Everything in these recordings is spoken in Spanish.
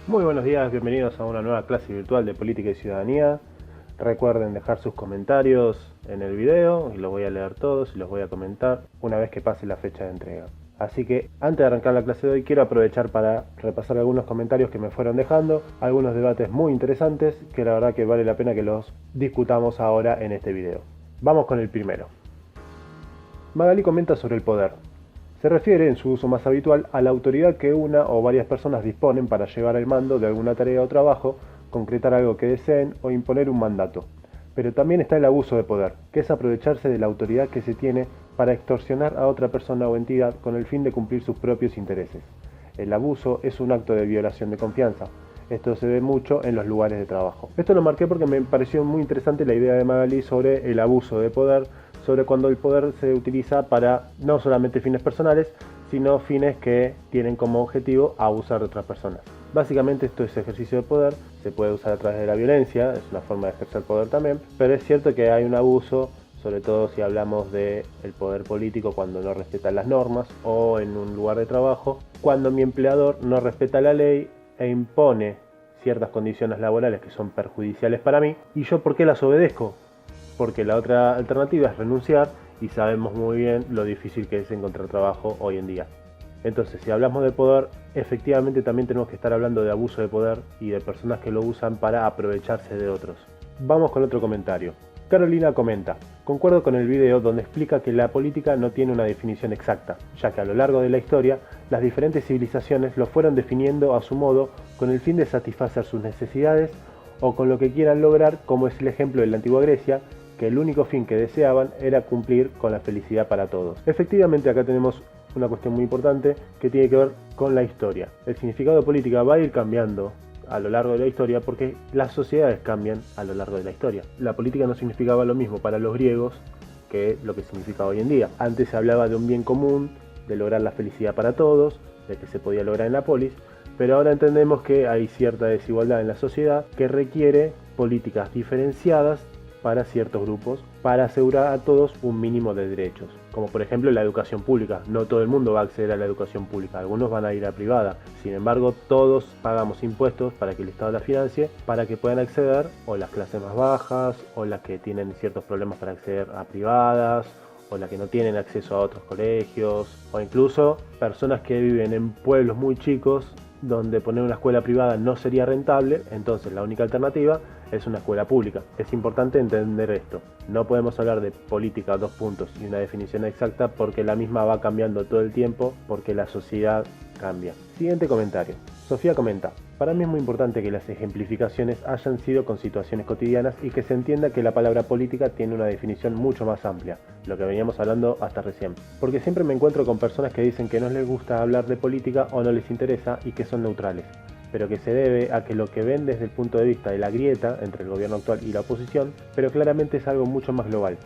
Muy buenos días, bienvenidos a una nueva clase virtual de Política y Ciudadanía. Recuerden dejar sus comentarios en el video y los voy a leer todos y los voy a comentar una vez que pase la fecha de entrega. Así que antes de arrancar la clase de hoy quiero aprovechar para repasar algunos comentarios que me fueron dejando, algunos debates muy interesantes que la verdad que vale la pena que los discutamos ahora en este video. Vamos con el primero. Magali comenta sobre el poder. Se refiere, en su uso más habitual, a la autoridad que una o varias personas disponen para llevar el mando de alguna tarea o trabajo, concretar algo que deseen o imponer un mandato. Pero también está el abuso de poder, que es aprovecharse de la autoridad que se tiene para extorsionar a otra persona o entidad con el fin de cumplir sus propios intereses. El abuso es un acto de violación de confianza. Esto se ve mucho en los lugares de trabajo. Esto lo marqué porque me pareció muy interesante la idea de Magali sobre el abuso de poder, sobre cuando el poder se utiliza para no solamente fines personales, sino fines que tienen como objetivo abusar de otras personas. Básicamente esto es ejercicio de poder, se puede usar a través de la violencia, es una forma de ejercer poder también, pero es cierto que hay un abuso, sobre todo si hablamos del poder político cuando no respeta las normas, o en un lugar de trabajo, cuando mi empleador no respeta la ley e impone ciertas condiciones laborales que son perjudiciales para mí, y yo ¿por qué las obedezco? Porque la otra alternativa es renunciar y sabemos muy bien lo difícil que es encontrar trabajo hoy en día. Entonces, si hablamos de poder, efectivamente también tenemos que estar hablando de abuso de poder y de personas que lo usan para aprovecharse de otros. Vamos con otro comentario. Carolina comenta, concuerdo con el video donde explica que la política no tiene una definición exacta, ya que a lo largo de la historia las diferentes civilizaciones lo fueron definiendo a su modo con el fin de satisfacer sus necesidades o con lo que quieran lograr, como es el ejemplo de la antigua Grecia, que el único fin que deseaban era cumplir con la felicidad para todos. Efectivamente, acá tenemos una cuestión muy importante que tiene que ver con la historia. El significado de política va a ir cambiando a lo largo de la historia porque las sociedades cambian a lo largo de la historia. La política no significaba lo mismo para los griegos que lo que significa hoy en día. Antes se hablaba de un bien común, de lograr la felicidad para todos, de que se podía lograr en la polis, pero ahora entendemos que hay cierta desigualdad en la sociedad que requiere políticas diferenciadas para ciertos grupos para asegurar a todos un mínimo de derechos, como por ejemplo la educación pública. No todo el mundo va a acceder a la educación pública, algunos van a ir a privada. Sin embargo, todos pagamos impuestos para que el Estado la financie, para que puedan acceder o las clases más bajas, o las que tienen ciertos problemas para acceder a privadas, o las que no tienen acceso a otros colegios, o incluso personas que viven en pueblos muy chicos donde poner una escuela privada no sería rentable, entonces la única alternativa es una escuela pública. Es importante entender esto. No podemos hablar de política dos puntos y una definición exacta porque la misma va cambiando todo el tiempo porque la sociedad cambia. Siguiente comentario. Sofía comenta, para mí es muy importante que las ejemplificaciones hayan sido con situaciones cotidianas y que se entienda que la palabra política tiene una definición mucho más amplia, lo que veníamos hablando hasta recién. Porque siempre me encuentro con personas que dicen que no les gusta hablar de política o no les interesa y que son neutrales, pero que se debe a que lo que ven desde el punto de vista de la grieta entre el gobierno actual y la oposición, pero claramente es algo mucho más global.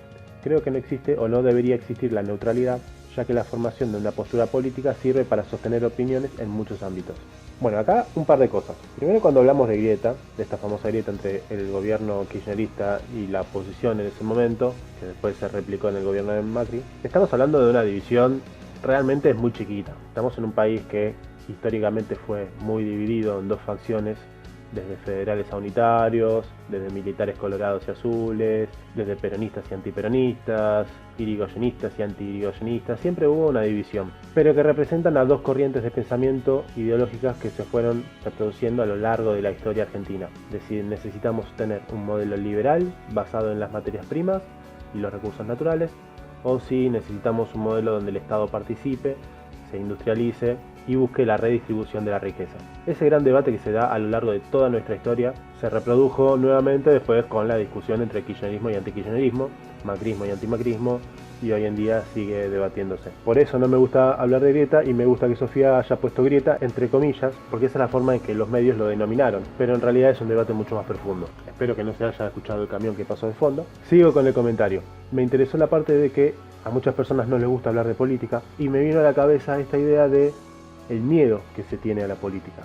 Creo que no existe o no debería existir la neutralidad, ya que la formación de una postura política sirve para sostener opiniones en muchos ámbitos. Bueno, acá un par de cosas. Primero, cuando hablamos de grieta, de esta famosa grieta entre el gobierno kirchnerista y la oposición en ese momento, que después se replicó en el gobierno de Macri, estamos hablando de una división realmente muy chiquita. Estamos en un país que históricamente fue muy dividido en dos facciones, desde federales a unitarios, desde militares colorados y azules, desde peronistas y antiperonistas, irigoyenistas y anti-irigoyenistas. Siempre hubo una división, pero que representan a dos corrientes de pensamiento ideológicas que se fueron reproduciendo a lo largo de la historia argentina. Es decir, necesitamos tener un modelo liberal basado en las materias primas y los recursos naturales, o si necesitamos un modelo donde el Estado participe, se industrialice y busque la redistribución de la riqueza. Ese gran debate que se da a lo largo de toda nuestra historia se reprodujo nuevamente después con la discusión entre kirchnerismo y antikirchnerismo, macrismo y antimacrismo, y hoy en día sigue debatiéndose. Por eso no me gusta hablar de grieta y me gusta que Sofía haya puesto grieta entre comillas, porque esa es la forma en que los medios lo denominaron, pero en realidad es un debate mucho más profundo. Espero que no se haya escuchado el camión que pasó de fondo. Sigo con el comentario. Me interesó la parte de que a muchas personas no les gusta hablar de política y me vino a la cabeza esta idea de el miedo que se tiene a la política,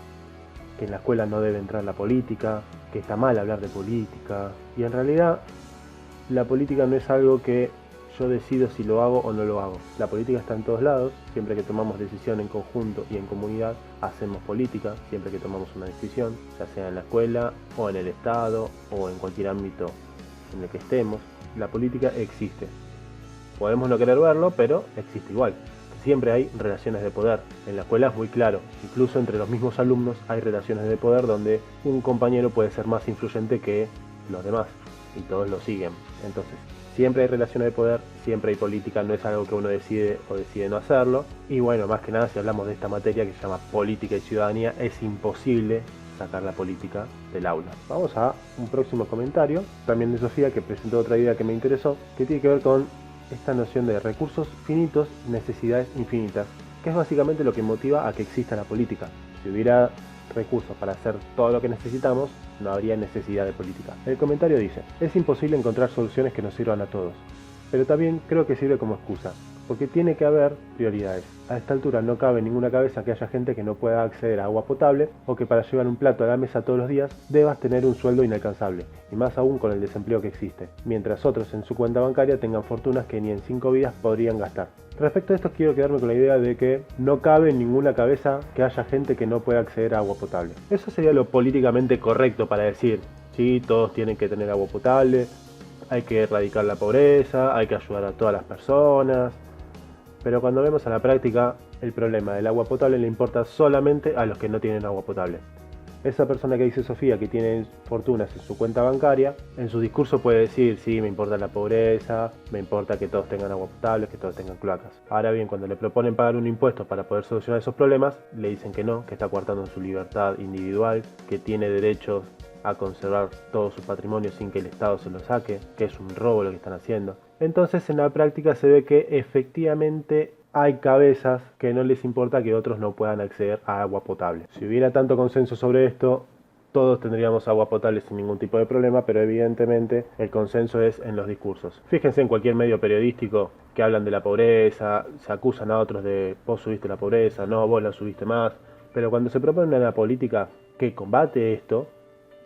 que en la escuela no debe entrar la política, que está mal hablar de política, y en realidad la política no es algo que yo decido si lo hago o no lo hago. La política está en todos lados, siempre que tomamos decisión en conjunto y en comunidad, hacemos política, siempre que tomamos una decisión, ya sea en la escuela o en el Estado o en cualquier ámbito en el que estemos, la política existe. Podemos no querer verlo, pero existe igual. Siempre hay relaciones de poder. En la escuela es muy claro, incluso entre los mismos alumnos hay relaciones de poder donde un compañero puede ser más influyente que los demás y todos lo siguen. Entonces, siempre hay relaciones de poder, siempre hay política, no es algo que uno decide o decide no hacerlo. Y bueno, más que nada, si hablamos de esta materia que se llama política y ciudadanía, es imposible sacar la política del aula. Vamos a un próximo comentario, también de Sofía, que presentó otra idea que me interesó, que tiene que ver con esta noción de recursos finitos, necesidades infinitas, que es básicamente lo que motiva a que exista la política. Si hubiera recursos para hacer todo lo que necesitamos, no habría necesidad de política. El comentario dice: es imposible encontrar soluciones que nos sirvan a todos, pero también creo que sirve como excusa, porque tiene que haber prioridades. A esta altura no cabe en ninguna cabeza que haya gente que no pueda acceder a agua potable o que para llevar un plato a la mesa todos los días debas tener un sueldo inalcanzable, y más aún con el desempleo que existe, mientras otros en su cuenta bancaria tengan fortunas que ni en 5 vidas podrían gastar. Respecto a esto, quiero quedarme con la idea de que no cabe en ninguna cabeza que haya gente que no pueda acceder a agua potable. Eso sería lo políticamente correcto para decir: sí, todos tienen que tener agua potable, hay que erradicar la pobreza, hay que ayudar a todas las personas. Pero cuando vemos a la práctica, el problema del agua potable le importa solamente a los que no tienen agua potable. Esa persona que dice Sofía, que tiene fortunas en su cuenta bancaria, en su discurso puede decir: sí, me importa la pobreza, me importa que todos tengan agua potable, que todos tengan cloacas. Ahora bien, cuando le proponen pagar un impuesto para poder solucionar esos problemas, le dicen que no, que está coartando su libertad individual, que tiene derecho a conservar todo su patrimonio sin que el Estado se lo saque, que es un robo lo que están haciendo. Entonces, en la práctica se ve que efectivamente hay cabezas que no les importa que otros no puedan acceder a agua potable. Si hubiera tanto consenso sobre esto, todos tendríamos agua potable sin ningún tipo de problema, pero evidentemente el consenso es en los discursos. Fíjense en cualquier medio periodístico que hablan de la pobreza, se acusan a otros de: vos subiste la pobreza, no, vos la subiste más. Pero cuando se propone una política que combate esto,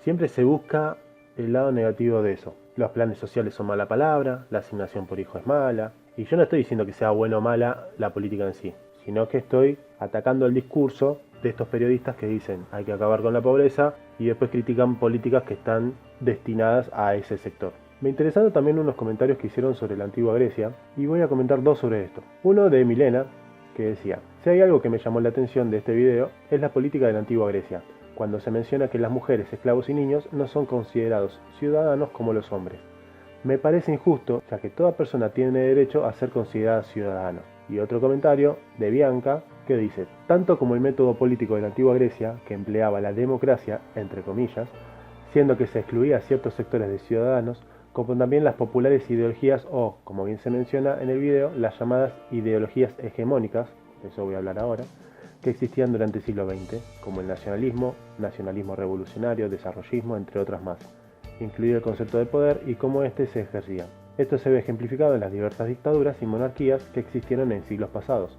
siempre se busca el lado negativo de eso. Los planes sociales son mala palabra, la asignación por hijo es mala. Y yo no estoy diciendo que sea buena o mala la política en sí, sino que estoy atacando el discurso de estos periodistas que dicen: hay que acabar con la pobreza, y después critican políticas que están destinadas a ese sector. Me interesaron también unos comentarios que hicieron sobre la antigua Grecia, y voy a comentar dos sobre esto. Uno de Milena, que decía: si hay algo que me llamó la atención de este video, es la política de la antigua Grecia, cuando se menciona que las mujeres, esclavos y niños no son considerados ciudadanos como los hombres. Me parece injusto, ya que toda persona tiene derecho a ser considerada ciudadano. Y otro comentario de Bianca, que dice: tanto como el método político de la antigua Grecia, que empleaba la democracia, entre comillas, siendo que se excluía a ciertos sectores de ciudadanos, como también las populares ideologías o, como bien se menciona en el video, las llamadas ideologías hegemónicas, de eso voy a hablar ahora, que existían durante el siglo XX, como el nacionalismo, nacionalismo revolucionario, desarrollismo, entre otras más, incluido el concepto de poder y cómo éste se ejercía. Esto se ve ejemplificado en las diversas dictaduras y monarquías que existieron en siglos pasados.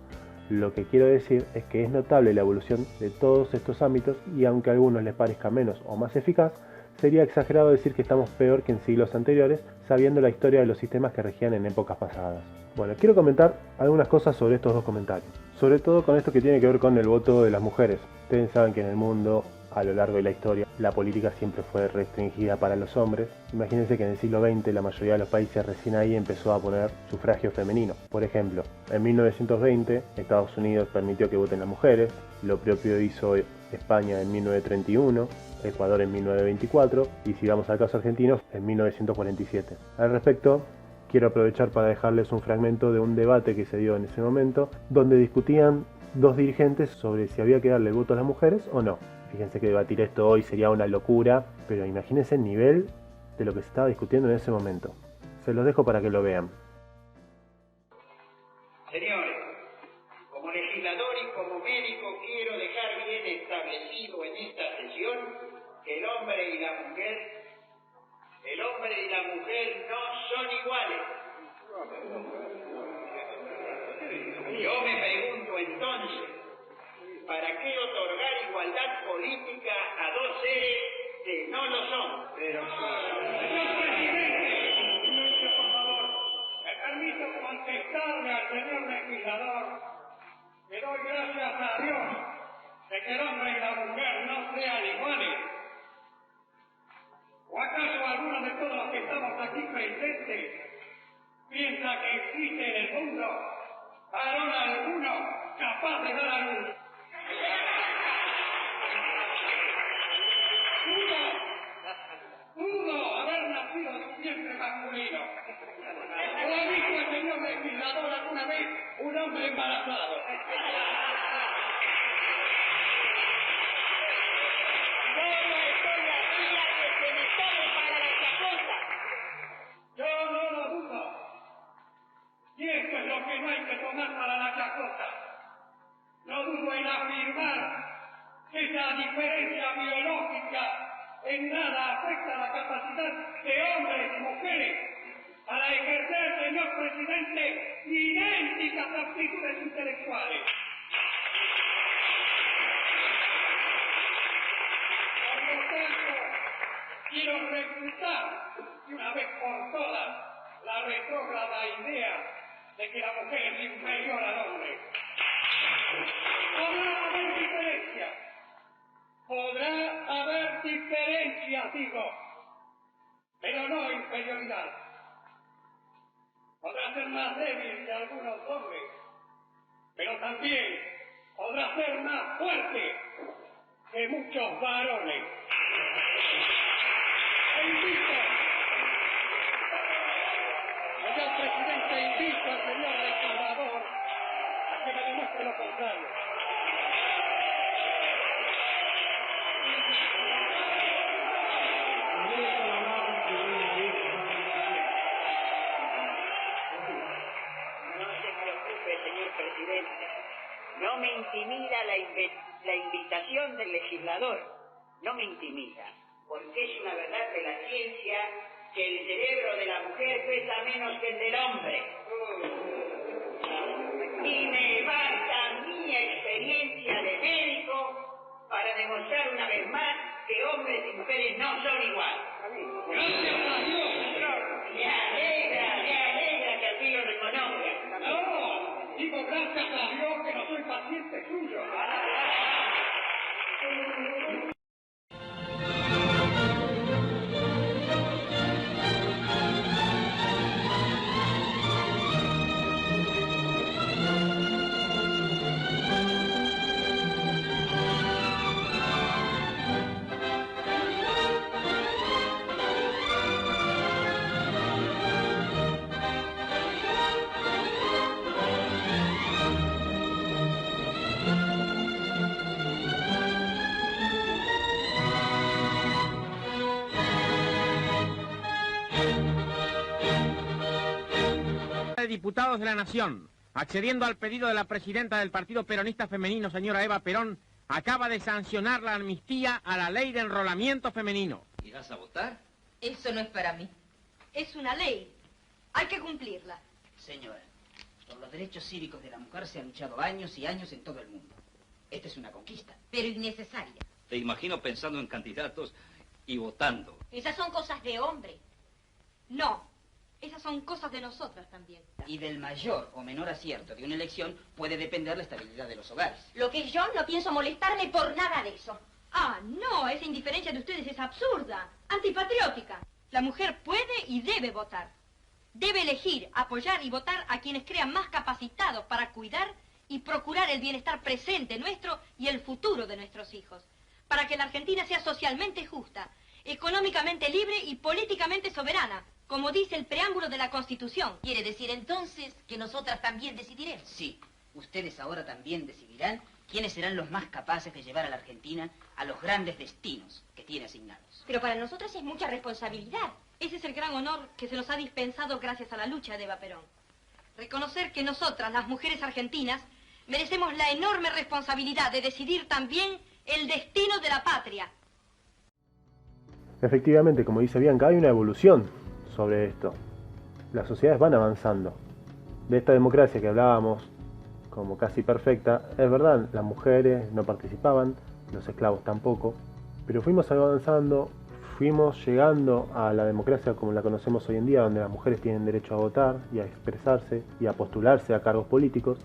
Lo que quiero decir es que es notable la evolución de todos estos ámbitos, y aunque a algunos les parezca menos o más eficaz, sería exagerado decir que estamos peor que en siglos anteriores, sabiendo la historia de los sistemas que regían en épocas pasadas. Bueno, quiero comentar algunas cosas sobre estos dos comentarios, sobre todo con esto que tiene que ver con el voto de las mujeres. Ustedes saben que en el mundo, a lo largo de la historia, la política siempre fue restringida para los hombres. Imagínense que en el siglo XX la mayoría de los países recién ahí empezó a poner sufragio femenino. Por ejemplo, en 1920 Estados Unidos permitió que voten las mujeres, lo propio hizo España en 1931, Ecuador en 1924 y, si vamos al caso argentino, en 1947. Al respecto, quiero aprovechar para dejarles un fragmento de un debate que se dio en ese momento, donde discutían dos dirigentes sobre si había que darle el voto a las mujeres o no. Fíjense que debatir esto hoy sería una locura, pero imagínense el nivel de lo que se estaba discutiendo en ese momento. Se los dejo para que lo vean. Señores, como legislador y como médico quiero dejar bien establecido en esta sesión que el hombre y la mujer no son iguales. Yo me pregunto entonces, ¿para qué otorgar igualdad política a dos seres que no lo son? Pero, señor presidente, por favor, permiso de que el hombre y la mujer no sean iguales? ¿O acaso alguno de todos los que estamos aquí presentes piensa que existe en el mundo varón alguno capaz de dar a luz? Pudo haber nacido de un vientre masculino. ¿O ha visto el señor legislador alguna vez un hombre embarazado? Yo no lo dudo. Y esto es lo que no hay que tomar para la chacota. No dudo en afirmar que esa diferencia biológica en nada afecta la capacidad de hombres y mujeres para ejercer, señor presidente, idénticas aptitudes intelectuales. Por lo tanto, quiero refutar de una vez por todas la retrógrada idea de que la mujer es inferior al hombre. Podrá haber diferencias. Podrá haber diferencias, digo, pero no inferioridad. Podrá ser más débil que algunos hombres, pero también podrá ser más fuerte que muchos varones. Señor presidente, invito al señor legislador a que me demuestre lo contrario. No me intimida la invitación del legislador, no me intimida, porque es una verdad de la ciencia que el cerebro de la mujer pesa menos que el del hombre. Y me basta mi experiencia de médico para demostrar una vez más que hombres y mujeres no son iguales. ¡Gracias a Dios! Me alegra que así lo reconozca. No, digo gracias a Dios que no soy paciente suyo. De Diputados de la Nación, accediendo al pedido de la presidenta del Partido Peronista Femenino, señora Eva Perón, acaba de sancionar la amnistía a la ley de enrolamiento femenino. ¿Irás a votar? Eso no es para mí. Es una ley. Hay que cumplirla. Señora, por los derechos cívicos de la mujer se ha luchado años y años en todo el mundo. Esta es una conquista. Pero innecesaria. Te imagino pensando en candidatos y votando. Esas son cosas de hombre. No. Esas son cosas de nosotras también. Y del mayor o menor acierto de una elección puede depender la estabilidad de los hogares. Lo que yo no pienso molestarme por nada de eso. Ah, no, esa indiferencia de ustedes es absurda, antipatriótica. La mujer puede y debe votar. Debe elegir, apoyar y votar a quienes crean más capacitados para cuidar y procurar el bienestar presente nuestro y el futuro de nuestros hijos. Para que la Argentina sea socialmente justa, económicamente libre y políticamente soberana, como dice el preámbulo de la Constitución. ¿Quiere decir entonces que nosotras también decidiremos? Sí, ustedes ahora también decidirán quiénes serán los más capaces de llevar a la Argentina a los grandes destinos que tiene asignados. Pero para nosotras es mucha responsabilidad. Ese es el gran honor que se nos ha dispensado gracias a la lucha de Eva Perón. Reconocer que nosotras, las mujeres argentinas, merecemos la enorme responsabilidad de decidir también el destino de la patria. Efectivamente, como dice Bianca, hay una evolución sobre esto. Las sociedades van avanzando. De esta democracia que hablábamos como casi perfecta, es verdad, las mujeres no participaban, los esclavos tampoco, pero fuimos avanzando, fuimos llegando a la democracia como la conocemos hoy en día, donde las mujeres tienen derecho a votar y a expresarse y a postularse a cargos políticos,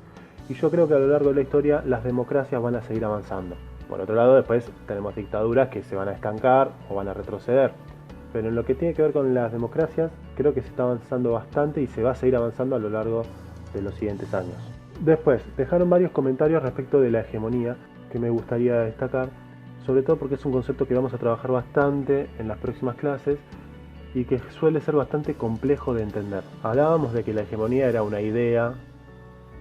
y yo creo que a lo largo de la historia las democracias van a seguir avanzando, Por otro lado, después tenemos dictaduras que se van a estancar o van a retroceder. Pero en lo que tiene que ver con las democracias, creo que se está avanzando bastante y se va a seguir avanzando a lo largo de los siguientes años. Después, dejaron varios comentarios respecto de la hegemonía que me gustaría destacar, sobre todo porque es un concepto que vamos a trabajar bastante en las próximas clases y que suele ser bastante complejo de entender. Hablábamos de que la hegemonía era una idea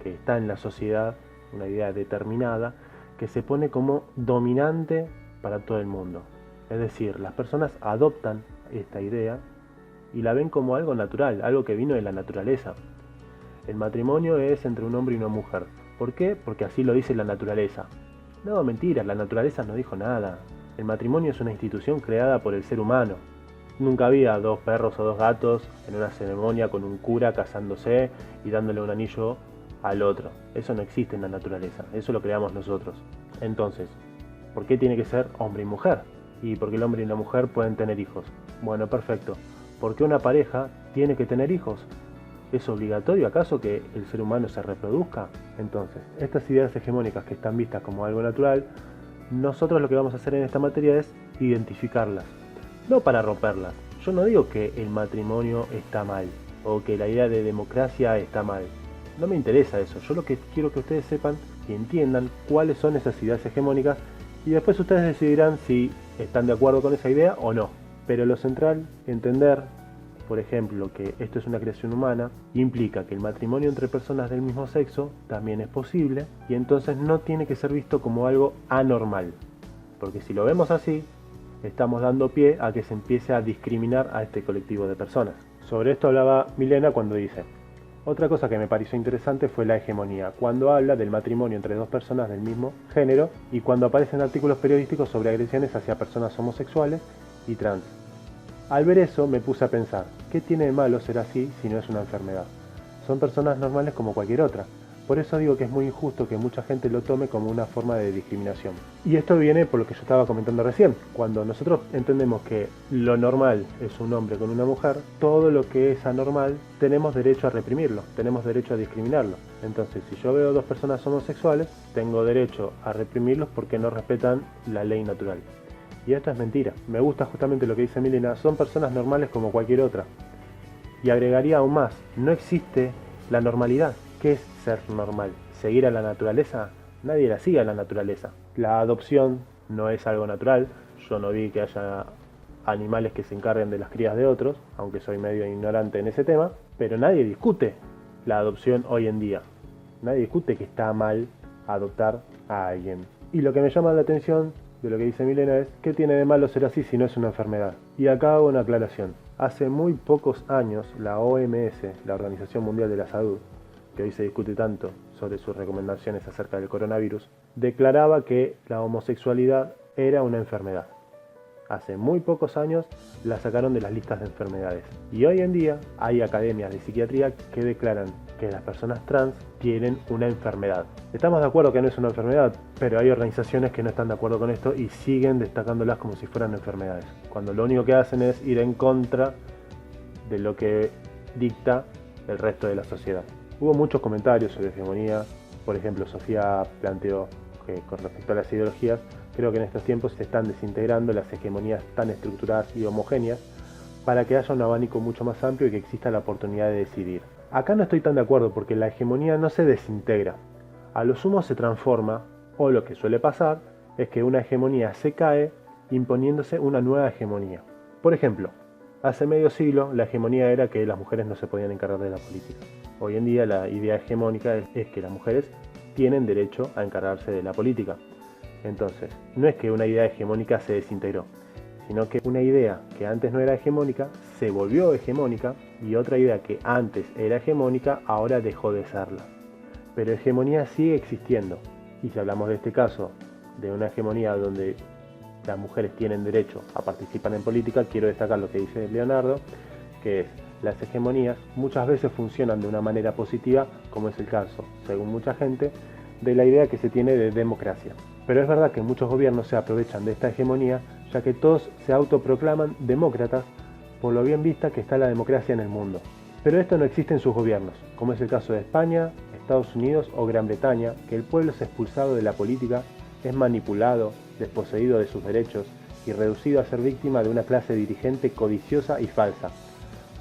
que está en la sociedad, una idea determinada, que se pone como dominante para todo el mundo. Es decir, las personas adoptan esta idea y la ven como algo natural, algo que vino de la naturaleza. El matrimonio es entre un hombre y una mujer. ¿Por qué? Porque así lo dice la naturaleza. No, mentira, la naturaleza no dijo nada. El matrimonio es una institución creada por el ser humano. Nunca había 2 perros o 2 gatos en una ceremonia con un cura casándose y dándole un anillo al otro. Eso no existe en la naturaleza, eso lo creamos nosotros. Entonces, ¿por qué tiene que ser hombre y mujer? ¿Y por qué el hombre y la mujer pueden tener hijos? Bueno, perfecto. ¿Por qué una pareja tiene que tener hijos? ¿Es obligatorio acaso que el ser humano se reproduzca? Entonces, estas ideas hegemónicas que están vistas como algo natural, nosotros lo que vamos a hacer en esta materia es identificarlas, no para romperlas. Yo no digo que el matrimonio está mal o que la idea de democracia está mal. No me interesa eso. Yo lo que quiero que ustedes sepan y entiendan cuáles son esas ideas hegemónicas y después ustedes decidirán si están de acuerdo con esa idea o no. Pero lo central, entender, por ejemplo, que esto es una creación humana, implica que el matrimonio entre personas del mismo sexo también es posible y entonces no tiene que ser visto como algo anormal. Porque si lo vemos así, estamos dando pie a que se empiece a discriminar a este colectivo de personas. Sobre esto hablaba Milena cuando dice: otra cosa que me pareció interesante fue la hegemonía, cuando habla del matrimonio entre 2 personas del mismo género y cuando aparecen artículos periodísticos sobre agresiones hacia personas homosexuales y trans. Al ver eso me puse a pensar, ¿qué tiene de malo ser así si no es una enfermedad? Son personas normales como cualquier otra. Por eso digo que es muy injusto que mucha gente lo tome como una forma de discriminación. Y esto viene por lo que yo estaba comentando recién. Cuando nosotros entendemos que lo normal es un hombre con una mujer, todo lo que es anormal tenemos derecho a reprimirlo, tenemos derecho a discriminarlo. Entonces, si yo veo 2 personas homosexuales, tengo derecho a reprimirlos porque no respetan la ley natural. Y esto es mentira. Me gusta justamente lo que dice Milena, son personas normales como cualquier otra. Y agregaría aún más, no existe la normalidad. ¿Qué es ser normal? ¿Seguir a la naturaleza? Nadie la sigue a la naturaleza. La adopción no es algo natural. Yo no vi que haya animales que se encarguen de las crías de otros, aunque soy medio ignorante en ese tema, pero nadie discute la adopción hoy en día. Nadie discute que está mal adoptar a alguien. Y lo que me llama la atención de lo que dice Milena es, ¿qué tiene de malo ser así si no es una enfermedad? Y acá hago una aclaración. Hace muy pocos años la OMS, la Organización Mundial de la Salud, que hoy se discute tanto sobre sus recomendaciones acerca del coronavirus, declaraba que la homosexualidad era una enfermedad. Hace muy pocos años la sacaron de las listas de enfermedades. Y hoy en día hay academias de psiquiatría que declaran que las personas trans tienen una enfermedad. Estamos de acuerdo que no es una enfermedad, pero hay organizaciones que no están de acuerdo con esto y siguen destacándolas como si fueran enfermedades, cuando lo único que hacen es ir en contra de lo que dicta el resto de la sociedad. Hubo muchos comentarios sobre hegemonía. Por ejemplo, Sofía planteó que con respecto a las ideologías, creo que en estos tiempos se están desintegrando las hegemonías tan estructuradas y homogéneas para que haya un abanico mucho más amplio y que exista la oportunidad de decidir. Acá no estoy tan de acuerdo porque la hegemonía no se desintegra. A lo sumo se transforma, o lo que suele pasar es que una hegemonía se cae imponiéndose una nueva hegemonía. Por ejemplo, hace medio siglo la hegemonía era que las mujeres no se podían encargar de la política. Hoy en día la idea hegemónica es que las mujeres tienen derecho a encargarse de la política. Entonces, no es que una idea hegemónica se desintegró, sino que una idea que antes no era hegemónica se volvió hegemónica y otra idea que antes era hegemónica ahora dejó de serla. Pero hegemonía sigue existiendo. Y si hablamos de este caso, de una hegemonía donde las mujeres tienen derecho a participar en política, quiero destacar lo que dice Leonardo, que es: las hegemonías muchas veces funcionan de una manera positiva, como es el caso, según mucha gente, de la idea que se tiene de democracia. Pero es verdad que muchos gobiernos se aprovechan de esta hegemonía, ya que todos se autoproclaman demócratas por lo bien vista que está la democracia en el mundo. Pero esto no existe en sus gobiernos, como es el caso de España, Estados Unidos o Gran Bretaña, que el pueblo es expulsado de la política es manipulado, desposeído de sus derechos y reducido a ser víctima de una clase dirigente codiciosa y falsa.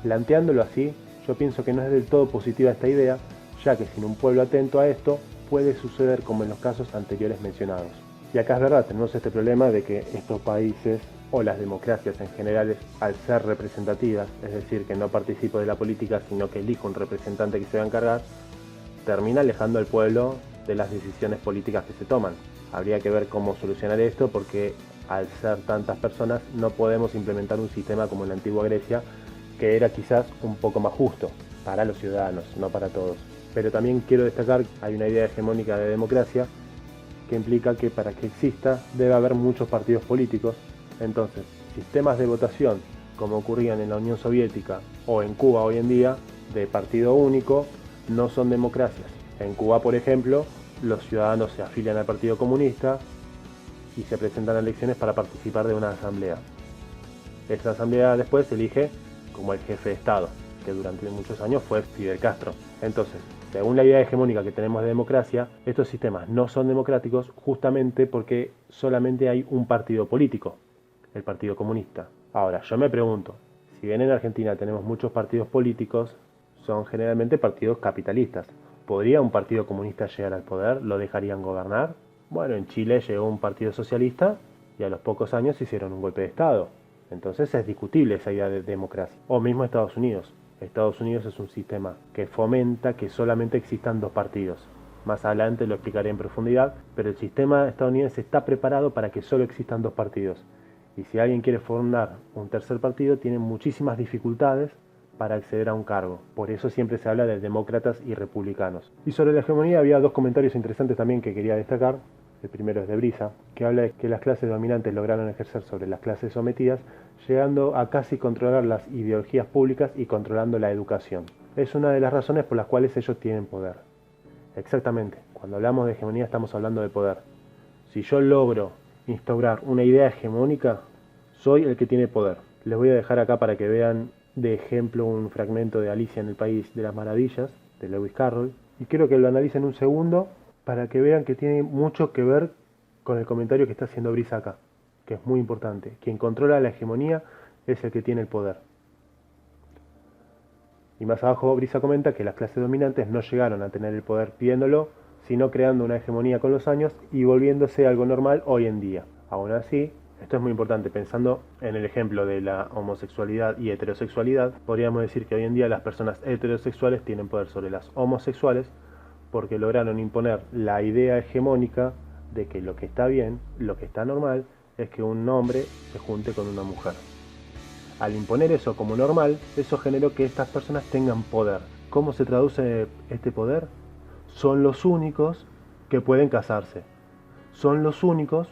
Planteándolo así, yo pienso que no es del todo positiva esta idea, ya que sin un pueblo atento a esto, puede suceder como en los casos anteriores mencionados. Y acá es verdad, tenemos este problema de que estos países, o las democracias en general, al ser representativas, es decir, que no participo de la política, sino que elijo un representante que se va a encargar, termina alejando al pueblo de las decisiones políticas que se toman. Habría que ver cómo solucionar esto, porque al ser tantas personas no podemos implementar un sistema como en la antigua Grecia, que era quizás un poco más justo para los ciudadanos, no para todos. Pero también quiero destacar que hay una idea hegemónica de democracia que implica que para que exista debe haber muchos partidos políticos. Entonces, sistemas de votación como ocurrían en la Unión Soviética o en Cuba hoy en día, de partido único, no son democracias. En Cuba, por ejemplo, los ciudadanos se afilian al Partido Comunista y se presentan a elecciones para participar de una asamblea. Esa asamblea después se elige como el jefe de Estado, que durante muchos años fue Fidel Castro. Entonces, según la idea hegemónica que tenemos de democracia, estos sistemas no son democráticos justamente porque solamente hay un partido político, el Partido Comunista. Ahora, yo me pregunto, si bien en Argentina tenemos muchos partidos políticos, son generalmente partidos capitalistas. ¿Podría un partido comunista llegar al poder? ¿Lo dejarían gobernar? Bueno, en Chile llegó un partido socialista y a los pocos años hicieron un golpe de Estado. Entonces es discutible esa idea de democracia. O mismo Estados Unidos. Estados Unidos es un sistema que fomenta que solamente existan dos partidos. Más adelante lo explicaré en profundidad, pero el sistema estadounidense está preparado para que solo existan dos partidos. Y si alguien quiere formar un tercer partido, tiene muchísimas dificultades para acceder a un cargo. Por eso siempre se habla de demócratas y republicanos. Y sobre la hegemonía había dos comentarios interesantes también que quería destacar. El primero es de Brisa, que habla de que las clases dominantes lograron ejercer sobre las clases sometidas, llegando a casi controlar las ideologías públicas y controlando la educación. Es una de las razones por las cuales ellos tienen poder. Exactamente, cuando hablamos de hegemonía estamos hablando de poder. Si yo logro instaurar una idea hegemónica, soy el que tiene poder. Les voy a dejar acá para que vean de ejemplo un fragmento de Alicia en el País de las Maravillas, de Lewis Carroll, y quiero que lo analicen un segundo para que vean que tiene mucho que ver con el comentario que está haciendo Brisa acá, que es muy importante. Quien controla la hegemonía es el que tiene el poder. Y más abajo Brisa comenta que las clases dominantes no llegaron a tener el poder pidiéndolo, sino creando una hegemonía con los años y volviéndose algo normal hoy en día. Aún así, esto es muy importante, pensando en el ejemplo de la homosexualidad y heterosexualidad, podríamos decir que hoy en día las personas heterosexuales tienen poder sobre las homosexuales porque lograron imponer la idea hegemónica de que lo que está bien, lo que está normal, es que un hombre se junte con una mujer. Al imponer eso como normal, eso generó que estas personas tengan poder. ¿Cómo se traduce este poder? Son los únicos que pueden casarse. Son los únicos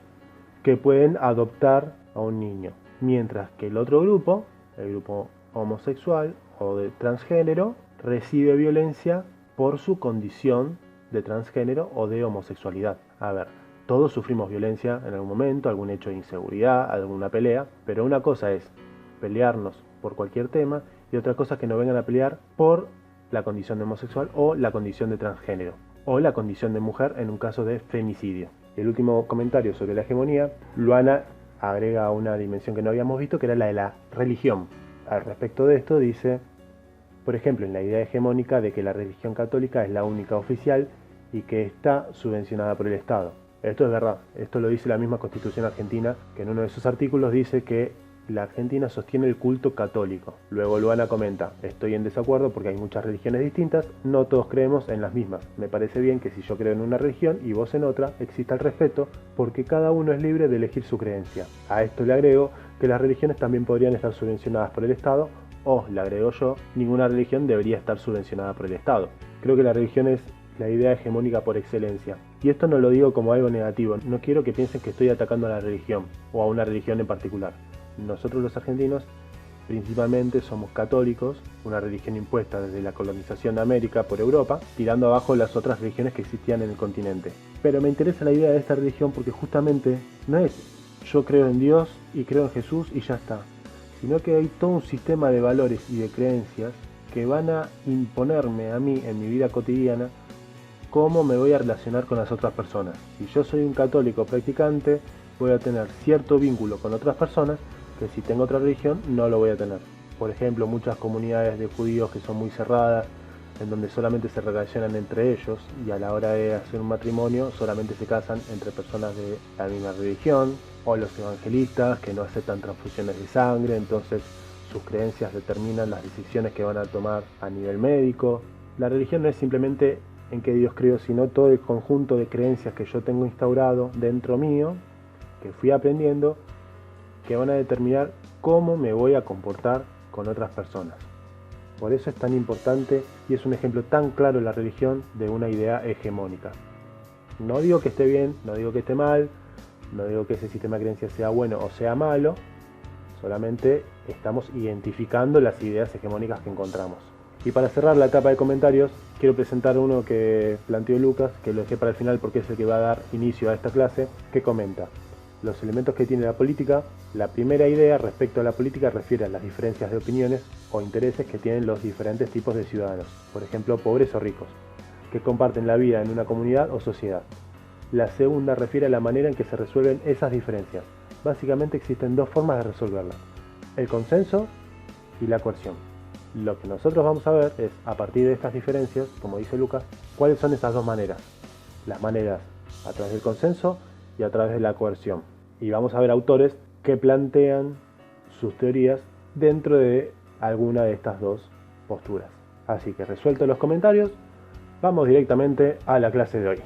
que pueden adoptar a un niño. Mientras que el otro grupo, el grupo homosexual o de transgénero, recibe violencia por su condición de transgénero o de homosexualidad. A ver, todos sufrimos violencia en algún momento, algún hecho de inseguridad, alguna pelea, pero una cosa es pelearnos por cualquier tema y otra cosa es que nos vengan a pelear por la condición de homosexual o la condición de transgénero o la condición de mujer en un caso de femicidio. Y el último comentario sobre la hegemonía, Luana agrega una dimensión que no habíamos visto, que era la de la religión. Al respecto de esto dice, por ejemplo, en la idea hegemónica de que la religión católica es la única oficial y que está subvencionada por el Estado. Esto es verdad, esto lo dice la misma Constitución argentina, que en uno de sus artículos dice que la Argentina sostiene el culto católico. Luego Luana comenta, estoy en desacuerdo porque hay muchas religiones distintas, no todos creemos en las mismas. Me parece bien que si yo creo en una religión y vos en otra, exista el respeto porque cada uno es libre de elegir su creencia. A esto le agrego que las religiones también podrían estar subvencionadas por el Estado, o, le agrego yo, ninguna religión debería estar subvencionada por el Estado. Creo que la religión es la idea hegemónica por excelencia. Y esto no lo digo como algo negativo, no quiero que piensen que estoy atacando a la religión, o a una religión en particular. Nosotros los argentinos principalmente somos católicos, una religión impuesta desde la colonización de América por Europa, tirando abajo las otras religiones que existían en el continente. Pero me interesa la idea de esta religión porque justamente no es yo creo en Dios y creo en Jesús y ya está, sino que hay todo un sistema de valores y de creencias que van a imponerme a mí en mi vida cotidiana cómo me voy a relacionar con las otras personas. Si yo soy un católico practicante, voy a tener cierto vínculo con otras personas que si tengo otra religión no lo voy a tener. Por ejemplo, muchas comunidades de judíos que son muy cerradas, en donde solamente se relacionan entre ellos y a la hora de hacer un matrimonio solamente se casan entre personas de la misma religión, o los evangelistas que no aceptan transfusiones de sangre, entonces sus creencias determinan las decisiones que van a tomar a nivel médico. La religión no es simplemente en qué Dios creo, sino todo el conjunto de creencias que yo tengo instaurado dentro mío, que fui aprendiendo, que van a determinar cómo me voy a comportar con otras personas. Por eso es tan importante y es un ejemplo tan claro la religión de una idea hegemónica. No digo que esté bien, no digo que esté mal, no digo que ese sistema de creencias sea bueno o sea malo, solamente estamos identificando las ideas hegemónicas que encontramos. Y para cerrar la etapa de comentarios, quiero presentar uno que planteó Lucas, que lo dejé para el final porque es el que va a dar inicio a esta clase, que comenta: los elementos que tiene la política. La primera idea respecto a la política refiere a las diferencias de opiniones o intereses que tienen los diferentes tipos de ciudadanos, por ejemplo, pobres o ricos, que comparten la vida en una comunidad o sociedad. La segunda refiere a la manera en que se resuelven esas diferencias. Básicamente existen dos formas de resolverlas: el consenso y la coerción. Lo que nosotros vamos a ver es, a partir de estas diferencias, como dice Lucas, cuáles son esas dos maneras. Las maneras a través del consenso y a través de la coerción. Y vamos a ver autores que plantean sus teorías dentro de alguna de estas dos posturas. Así que resueltos los comentarios, vamos directamente a la clase de hoy.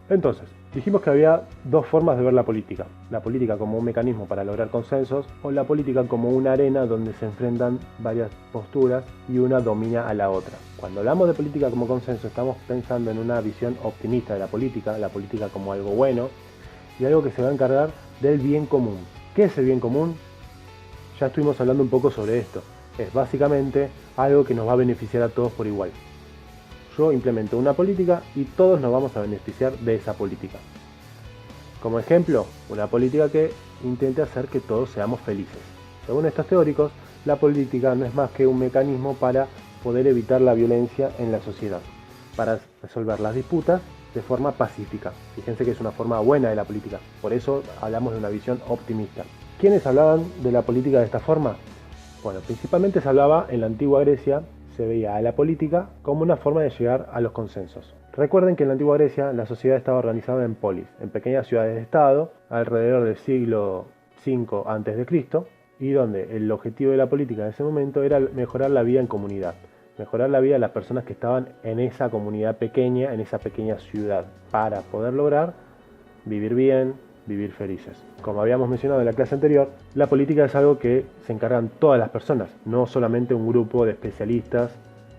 Entonces, dijimos que había dos formas de ver la política. La política como un mecanismo para lograr consensos, o la política como una arena donde se enfrentan varias posturas y una domina a la otra. Cuando hablamos de política como consenso, estamos pensando en una visión optimista de la política como algo bueno y algo que se va a encargar del bien común. ¿Qué es el bien común? Ya estuvimos hablando un poco sobre esto. Es básicamente algo que nos va a beneficiar a todos por igual. Yo implemento una política y todos nos vamos a beneficiar de esa política. Como ejemplo, una política que intente hacer que todos seamos felices. Según estos teóricos, la política no es más que un mecanismo para poder evitar la violencia en la sociedad, para resolver las disputas de forma pacífica. Fíjense que es una forma buena de la política, por eso hablamos de una visión optimista. ¿Quiénes hablaban de la política de esta forma? Bueno, principalmente se hablaba en la antigua Grecia, se veía a la política como una forma de llegar a los consensos. Recuerden que en la antigua Grecia la sociedad estaba organizada en polis, en pequeñas ciudades de estado, alrededor del siglo V a.C., y donde el objetivo de la política en ese momento era mejorar la vida en comunidad, mejorar la vida de las personas que estaban en esa comunidad pequeña, en esa pequeña ciudad, para poder lograr vivir bien, vivir felices. Como habíamos mencionado en la clase anterior, la política es algo que se encargan todas las personas, no solamente un grupo de especialistas,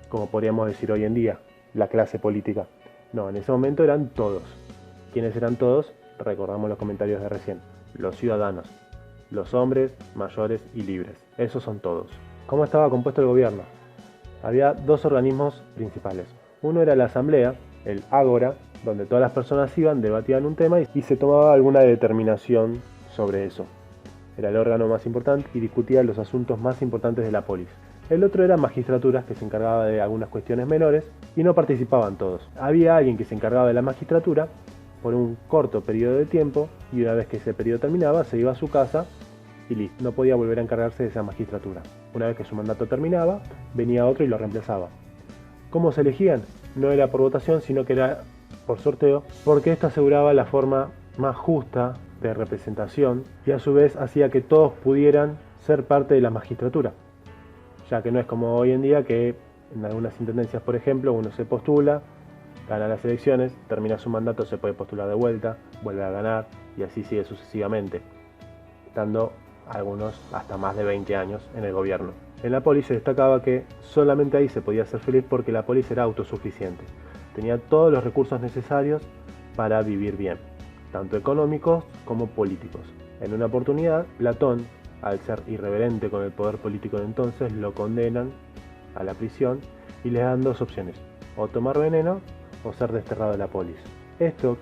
como podríamos decir hoy en día, la clase política. No, en ese momento eran todos. ¿Quiénes eran todos? Recordamos los comentarios de recién. Los ciudadanos, los hombres, mayores y libres. Esos son todos. ¿Cómo estaba compuesto el gobierno? Había dos organismos principales. Uno era la asamblea, el ágora, donde todas las personas iban, debatían un tema y se tomaba alguna determinación sobre eso. Era el órgano más importante y discutía los asuntos más importantes de la polis. El otro era magistraturas, que se encargaba de algunas cuestiones menores y no participaban todos. Había alguien que se encargaba de la magistratura por un corto periodo de tiempo y una vez que ese periodo terminaba se iba a su casa y listo. No podía volver a encargarse de esa magistratura. Una vez que su mandato terminaba, venía otro y lo reemplazaba. ¿Cómo se elegían? No era por votación, sino que era por sorteo, porque esto aseguraba la forma más justa de representación y a su vez hacía que todos pudieran ser parte de la magistratura, ya que no es como hoy en día que en algunas intendencias, por ejemplo, uno se postula, gana las elecciones, termina su mandato, se puede postular de vuelta, vuelve a ganar y así sigue sucesivamente, estando algunos hasta más de 20 años en el gobierno. En la polis se destacaba que solamente ahí se podía ser feliz porque la polis era autosuficiente. Tenía todos los recursos necesarios para vivir bien, tanto económicos como políticos. En una oportunidad, Platón, al ser irreverente con el poder político de entonces, lo condenan a la prisión y le dan dos opciones: o tomar veneno o ser desterrado de la polis. Esto,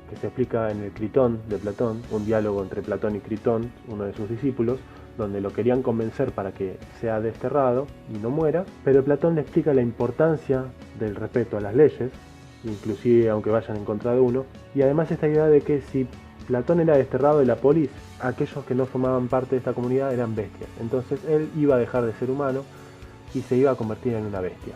que se explica en el Critón de Platón, un diálogo entre Platón y Critón, uno de sus discípulos, donde lo querían convencer para que sea desterrado y no muera, pero Platón le explica la importancia del respeto a las leyes inclusive aunque vayan en contra de uno. Y además esta idea de que si Platón era desterrado de la polis, aquellos que no formaban parte de esta comunidad eran bestias. Entonces él iba a dejar de ser humano y se iba a convertir en una bestia.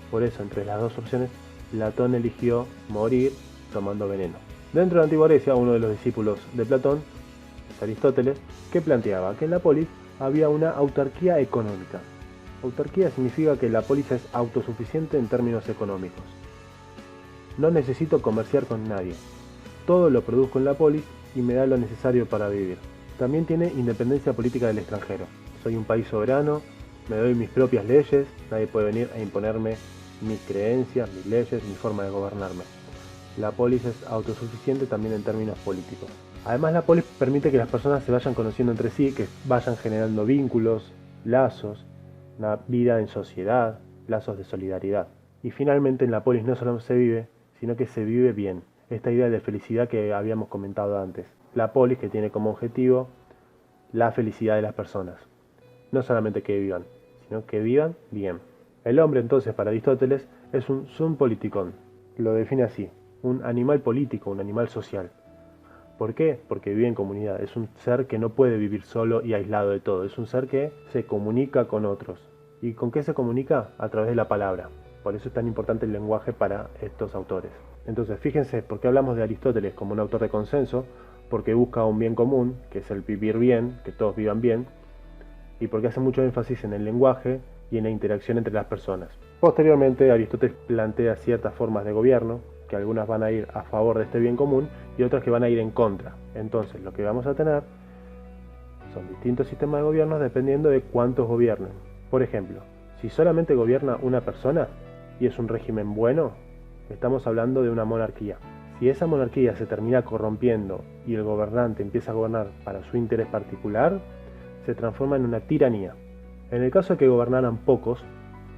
Por eso, entre las dos opciones, Platón eligió morir tomando veneno. Dentro de la antigua Grecia, uno de los discípulos de Platón, Aristóteles, que planteaba que en la polis había una autarquía económica. Autarquía significa que la polis es autosuficiente en términos económicos. No necesito comerciar con nadie. Todo lo produzco en la polis y me da lo necesario para vivir. También tiene independencia política del extranjero. Soy un país soberano, me doy mis propias leyes, nadie puede venir a imponerme mis creencias, mis leyes, mi forma de gobernarme. La polis es autosuficiente también en términos políticos. Además, la polis permite que las personas se vayan conociendo entre sí, que vayan generando vínculos, lazos, una vida en sociedad, lazos de solidaridad. Y finalmente en la polis no solo se vive, sino que se vive bien. Esta idea de felicidad que habíamos comentado antes. La polis que tiene como objetivo la felicidad de las personas. No solamente que vivan, sino que vivan bien. El hombre entonces para Aristóteles es un zoon politikon. Lo define así, un animal político, un animal social. ¿Por qué? Porque vive en comunidad. Es un ser que no puede vivir solo y aislado de todo. Es un ser que se comunica con otros. ¿Y con qué se comunica? A través de la palabra. Por eso es tan importante el lenguaje para estos autores. Entonces, fíjense, ¿por qué hablamos de Aristóteles como un autor de consenso? Porque busca un bien común, que es el vivir bien, que todos vivan bien, y porque hace mucho énfasis en el lenguaje y en la interacción entre las personas. Posteriormente, Aristóteles plantea ciertas formas de gobierno, que algunas van a ir a favor de este bien común y otras que van a ir en contra. Entonces, lo que vamos a tener son distintos sistemas de gobierno dependiendo de cuántos gobiernen. Por ejemplo, si solamente gobierna una persona y es un régimen bueno, estamos hablando de una monarquía. Si esa monarquía se termina corrompiendo y el gobernante empieza a gobernar para su interés particular, se transforma en una tiranía. En el caso de que gobernaran pocos,